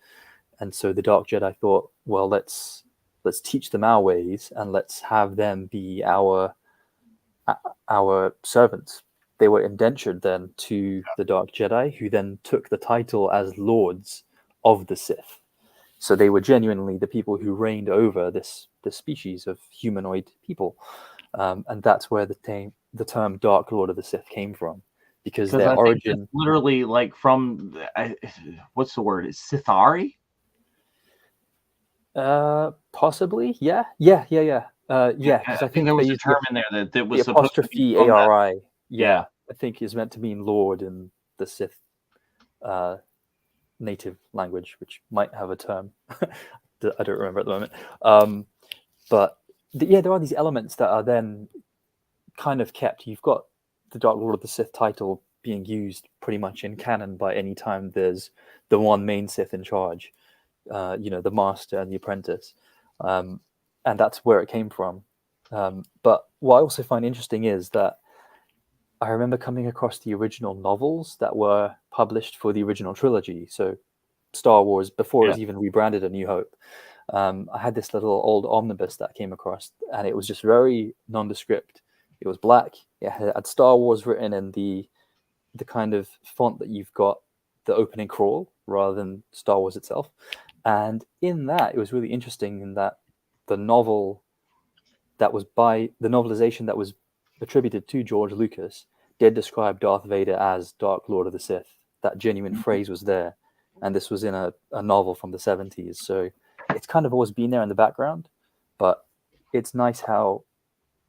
And so the Dark Jedi thought, well, let's teach them our ways and let's have them be our servants. They were indentured then to the Dark Jedi, who then took the title as Lords of the Sith. So they were genuinely the people who reigned over this species of humanoid people. And that's where the term Dark Lord of the Sith came from, because their origin... literally like from, what's the word? It's Sithari? Possibly, yeah. Because I think there was a term in there that was the supposed to be ARI. Yeah, I think is meant to mean Lord in the Sith native language, which might have a term. I don't remember at the moment. But there are these elements that are then kind of kept. You've got the Dark Lord of the Sith title being used pretty much in canon by any time there's the one main Sith in charge. The master and the apprentice, and that's where it came from. But what I also find interesting is that I remember coming across the original novels that were published for the original trilogy, so Star Wars, before it was even rebranded A New Hope. I had this little old omnibus that I came across, and it was just very nondescript. It was black. It had Star Wars written in the kind of font that you've got the opening crawl rather than Star Wars itself. And in that, it was really interesting in that the novelization that was attributed to George Lucas did describe Darth Vader as Dark Lord of the Sith. That genuine phrase was there. And this was in a novel from the 70s. So it's kind of always been there in the background. But it's nice how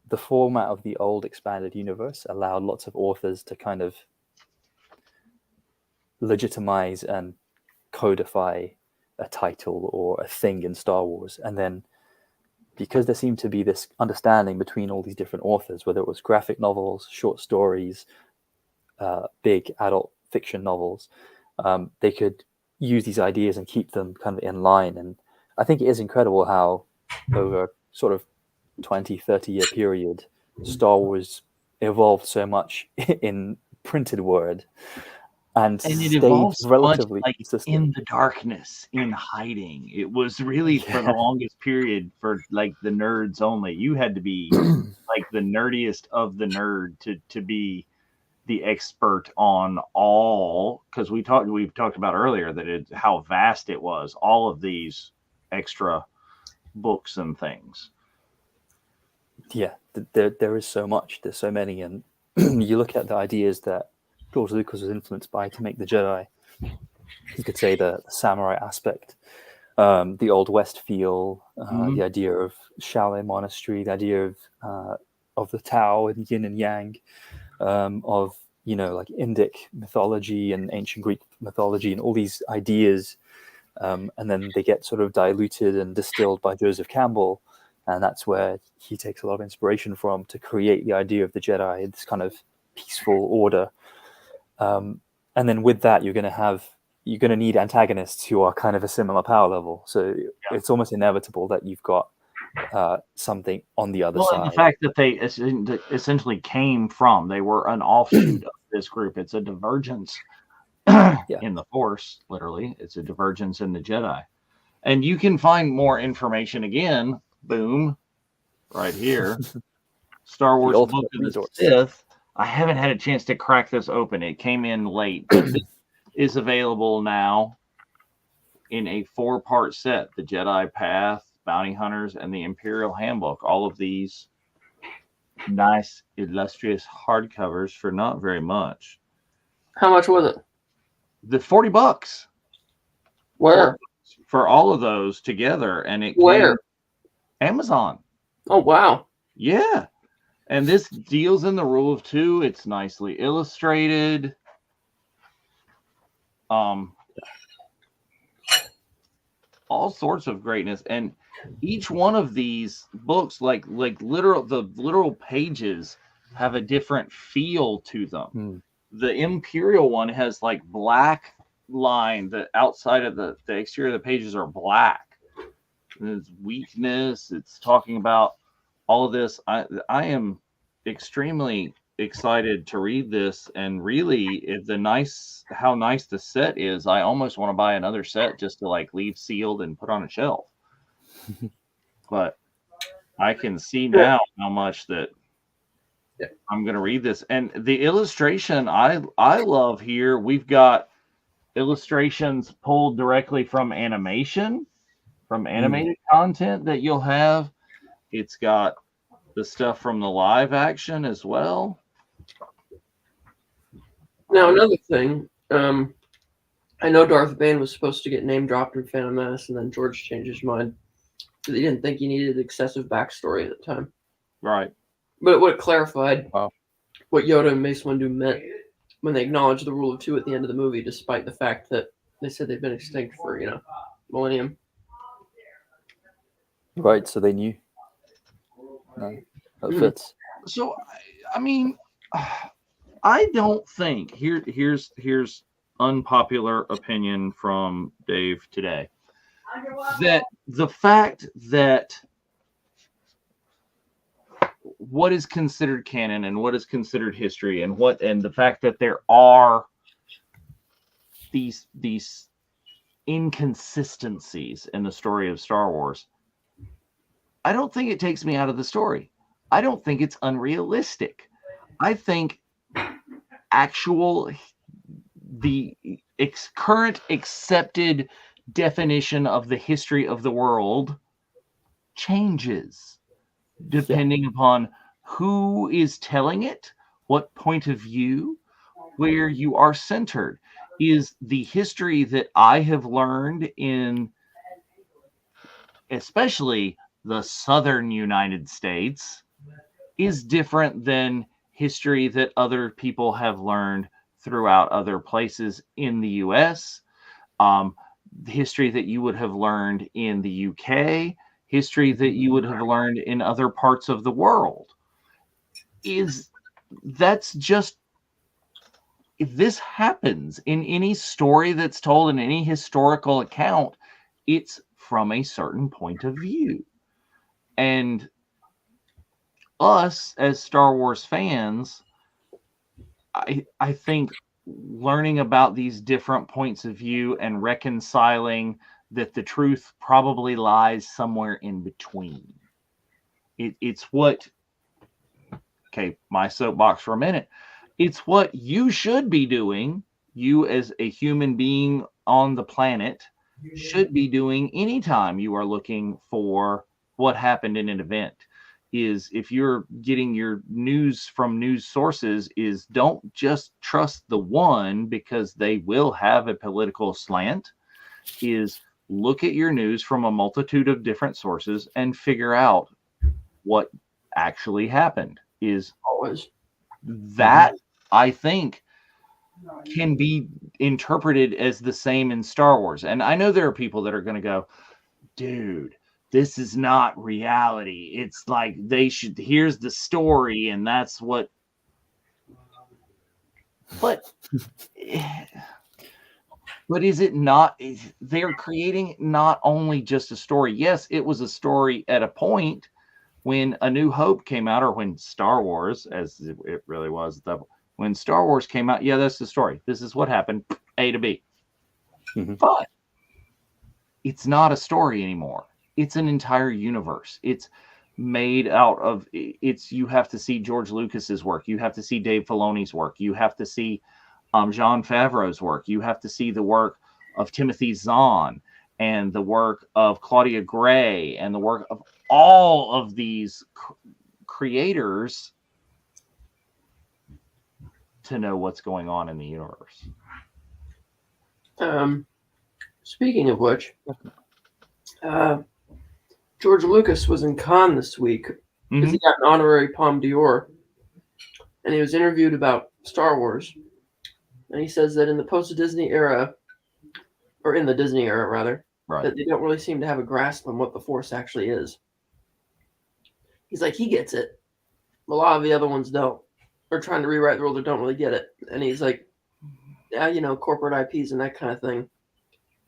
the format of the old expanded universe allowed lots of authors to kind of legitimize and codify a title or a thing in Star Wars. And then because there seemed to be this understanding between all these different authors, whether it was graphic novels, short stories, big adult fiction novels, they could use these ideas and keep them kind of in line. And I think it is incredible how over sort of 20-30 year period, Star Wars evolved so much in printed word and it stayed evolved relatively much, like, consistent. in the darkness, in hiding. It was really for the longest period for like the nerds only. You had to be like the nerdiest of the nerd to be the expert on all, because we've talked about earlier that how vast it was, all of these extra books and things. Yeah, there is so much. There's so many, and you look at the ideas that George Lucas was influenced by to make the Jedi. You could say the samurai aspect, the Old West feel, the idea of Shaolin Monastery, the idea of the Tao and Yin and Yang, of like Indic mythology and ancient Greek mythology, and all these ideas, and then they get sort of diluted and distilled by Joseph Campbell, and that's where he takes a lot of inspiration from to create the idea of the Jedi, this kind of peaceful order. And then with that, you're going to need antagonists who are kind of a similar power level. So it's almost inevitable that you've got something on the other side. And the fact that they essentially came from, they were an offshoot of this group. It's a divergence in the Force, literally. It's a divergence in the Jedi. And you can find more information again, boom, right here. Star Wars Book ultimate of the resource. Sith. I haven't had a chance to crack this open. It came in late, but this is available now in a 4-part set: the Jedi Path, Bounty Hunters, and the Imperial Handbook. All of these nice, illustrious hardcovers for not very much. How much was it? The $40 Where? for all of those together, and it Where? came Amazon. Oh wow. Yeah. And this deals in the rule of 2. It's nicely illustrated. All sorts of greatness. And each one of these books, the literal pages have a different feel to them. The Imperial one has like black line. The outside of the exterior of the pages are black. And it's weakness. It's talking about all of this. I am extremely excited to read this, and really how nice the set is. I almost want to buy another set just to like leave sealed and put on a shelf. But I can see now how much that I'm going to read this. And the illustration I love here. We've got illustrations pulled directly from animated content that you'll have. It's got the stuff from the live action as well. Now another thing, I know Darth Bane was supposed to get name dropped in Phantom Menace, and then George changed his mind because he didn't think he needed excessive backstory at the time. Right. But it would have clarified Wow. what Yoda and Mace Windu meant when they acknowledged the rule of 2 at the end of the movie, despite the fact that they said they've been extinct for, millennium. Right, so they knew. No, that fits. So, I mean, I don't think here's unpopular opinion from Dave today, that the fact that what is considered canon and what is considered history and the fact that there are these inconsistencies in the story of Star Wars, I don't think it takes me out of the story. I don't think it's unrealistic. I think the current accepted definition of the history of the world changes depending upon who is telling it, what point of view, where you are centered. Is the history that I have learned in especially the southern United States is different than history that other people have learned throughout other places in the US, the history that you would have learned in the UK, history that you would have learned in other parts of the world. That's just, if this happens in any story that's told in any historical account, it's from a certain point of view. And us as Star Wars fans, I think learning about these different points of view and reconciling that the truth probably lies somewhere in between. It's what, okay, my soapbox for a minute. It's what you should be doing. You as a human being on the planet should be doing anytime you are looking for what happened in an event. Is if you're getting your news from news sources, is don't just trust the one because they will have a political slant. Is look at your news from a multitude of different sources and figure out what actually happened. Is Always that, I think, can be interpreted as the same in Star Wars. And I know there are people that are going to go, dude, this is not reality. It's like here's the story and that's what. But is it not? They're creating not only just a story. Yes, it was a story at a point when A New Hope came out, or when Star Wars, as it really was, when Star Wars came out, yeah, that's the story. This is what happened, A to B. Mm-hmm. But it's not a story anymore. It's an entire universe. It's made out of it's. You have to see George Lucas's work. You have to see Dave Filoni's work. You have to see Jon Favreau's work. You have to see the work of Timothy Zahn and the work of Claudia Gray and the work of all of these creators to know what's going on in the universe. Speaking of which, George Lucas was in Cannes this week because he got an honorary Palme d'Or, and he was interviewed about Star Wars, and he says that in the post-Disney era, or in the Disney era rather, that they don't really seem to have a grasp on what the Force actually is. He's like, he gets it. A lot of the other ones don't. Or trying to rewrite the world or don't really get it. And he's like, yeah, corporate IPs and that kind of thing.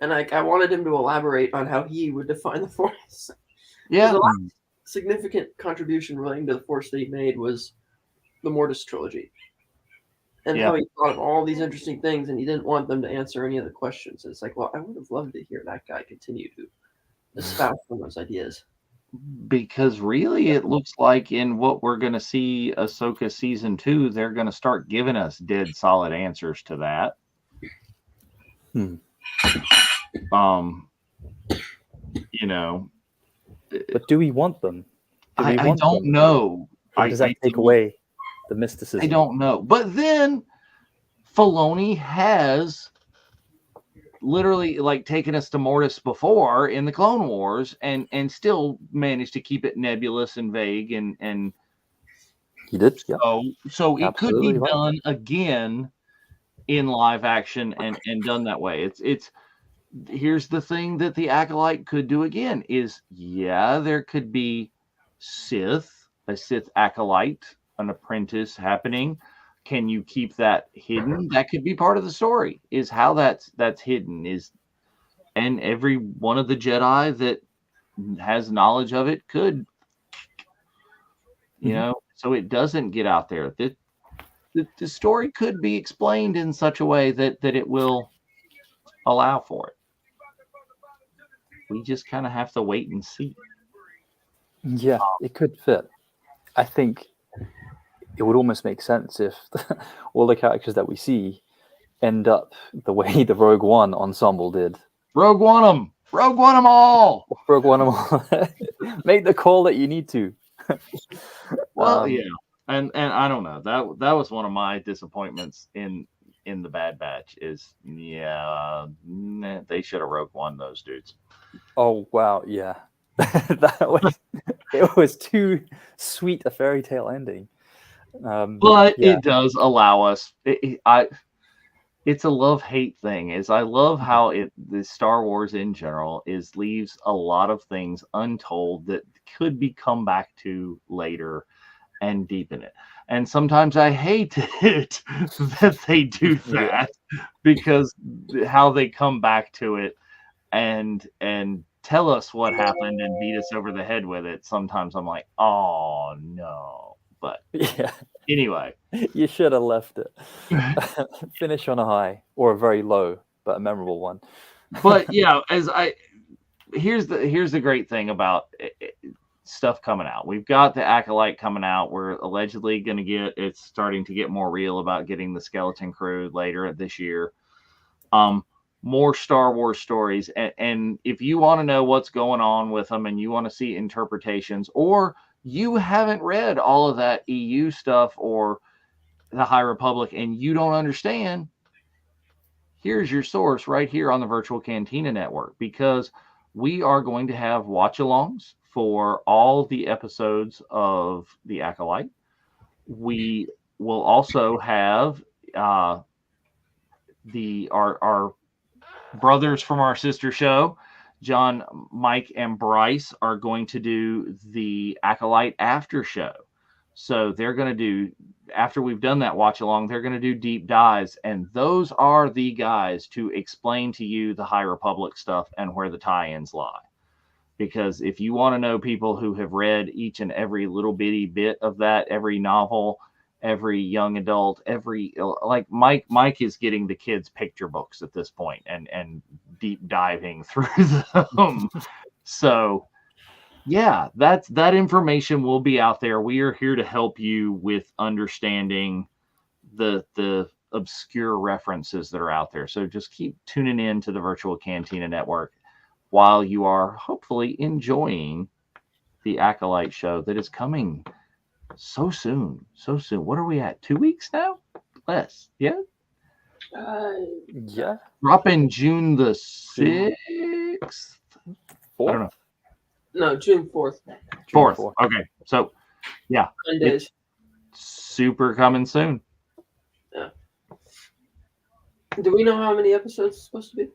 And I wanted him to elaborate on how he would define the Force. Yeah. A lot of significant contribution relating to the Force that he made was the Mortis trilogy. And how he thought of all these interesting things, and he didn't want them to answer any of the questions. And it's like, well, I would have loved to hear that guy continue to espouse some of those ideas. Because really, it looks like in what we're going to see Ahsoka season 2, they're going to start giving us dead solid answers to that. But do we want them? I don't know. Or does that take away the mysticism? I don't know. But then Filoni has literally taken us to Mortis before in the Clone Wars and still managed to keep it nebulous and vague and he did. So it Absolutely could be done again in live action and done that way. It's here's the thing that the Acolyte could do again is there could be a Sith Acolyte, an apprentice happening. Can you keep that hidden? That could be part of the story, is how that's hidden and every one of the Jedi that has knowledge of it could, so it doesn't get out there. The story could be explained in such a way that it will allow for it. We just kind of have to wait and see. Yeah, it could fit. I think it would almost make sense if all the characters that we see end up the way the Rogue One ensemble did. Rogue One them all. Rogue One them all. Make the call that you need to. Well, and I don't know. That was one of my disappointments in the Bad Batch. Is they should have Rogue One those dudes. Oh wow, yeah. It was too sweet a fairy tale ending. But it does allow us. It's a love-hate thing. I love how the Star Wars in general leaves a lot of things untold that could be come back to later and deepen it. And sometimes I hate it that they do that because how they come back to it and tell us what happened and beat us over the head with it. Sometimes I'm like, oh no. But anyway, you should have left it. Finish on a high or a very low, but a memorable one. But here's the great thing about stuff coming out. We've got the Acolyte coming out. We're allegedly going to it's starting to get more real about getting the Skeleton Crew later this year. More Star Wars stories. And if you want to know what's going on with them and you want to see interpretations, or you haven't read all of that EU stuff or the High Republic and you don't understand, here's your source right here on the Virtual Cantina Network, because we are going to have watch-alongs for all the episodes of the Acolyte. We will also have our brothers from our sister show, John, Mike, and Bryce, are going to do the Acolyte after show. So they're going to do, after we've done that watch along, they're going to do deep dives. And those are the guys to explain to you the High Republic stuff and where the tie-ins lie. Because if you want to know people who have read each and every little bitty bit of that, every novel, every young adult, Mike is getting the kids' picture books at this point and deep diving through them. So yeah, that information will be out there. We are here to help you with understanding the obscure references that are out there. So just keep tuning in to the Virtual Cantina Network while you are hopefully enjoying the Acolyte show that is coming so soon. So soon. What are we at? 2 weeks now? Less. Yeah. Yeah. Dropping June the 6th. I don't know. No, June 4th. 4th. Okay. So, yeah. 10 days. Super coming soon. Yeah. Do we know how many episodes it's supposed to be?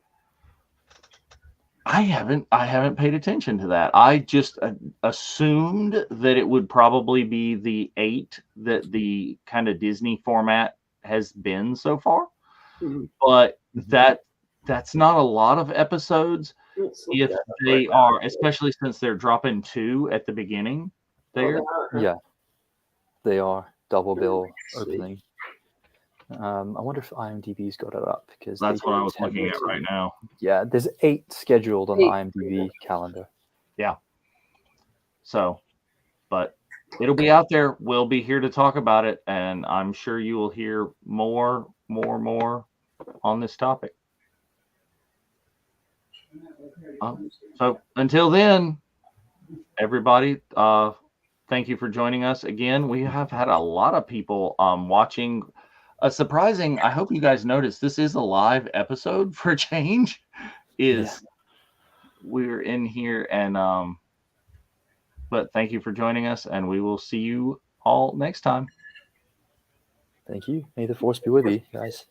I haven't paid attention to that. I just assumed that it would probably be the 8 that the kind of Disney format has been so far. Mhm. But that's not a lot of episodes if they are, especially since they're dropping 2 at the beginning there. Yeah, they are double bill See. opening. I wonder if IMDb's got it up because That's they what I was tend looking at to. right now. Yeah, there's 8 scheduled on the 8. IMDb calendar. Yeah. So, but it'll be out there. We'll be here to talk about it, and I'm sure you will hear more on this topic. So until then, everybody, thank you for joining us again. We have had a lot of people watching. Surprising, I hope you guys noticed this is a live episode for a change. We're in here, and but thank you for joining us, and we will see you all next time. Thank you. May the force be with you, guys.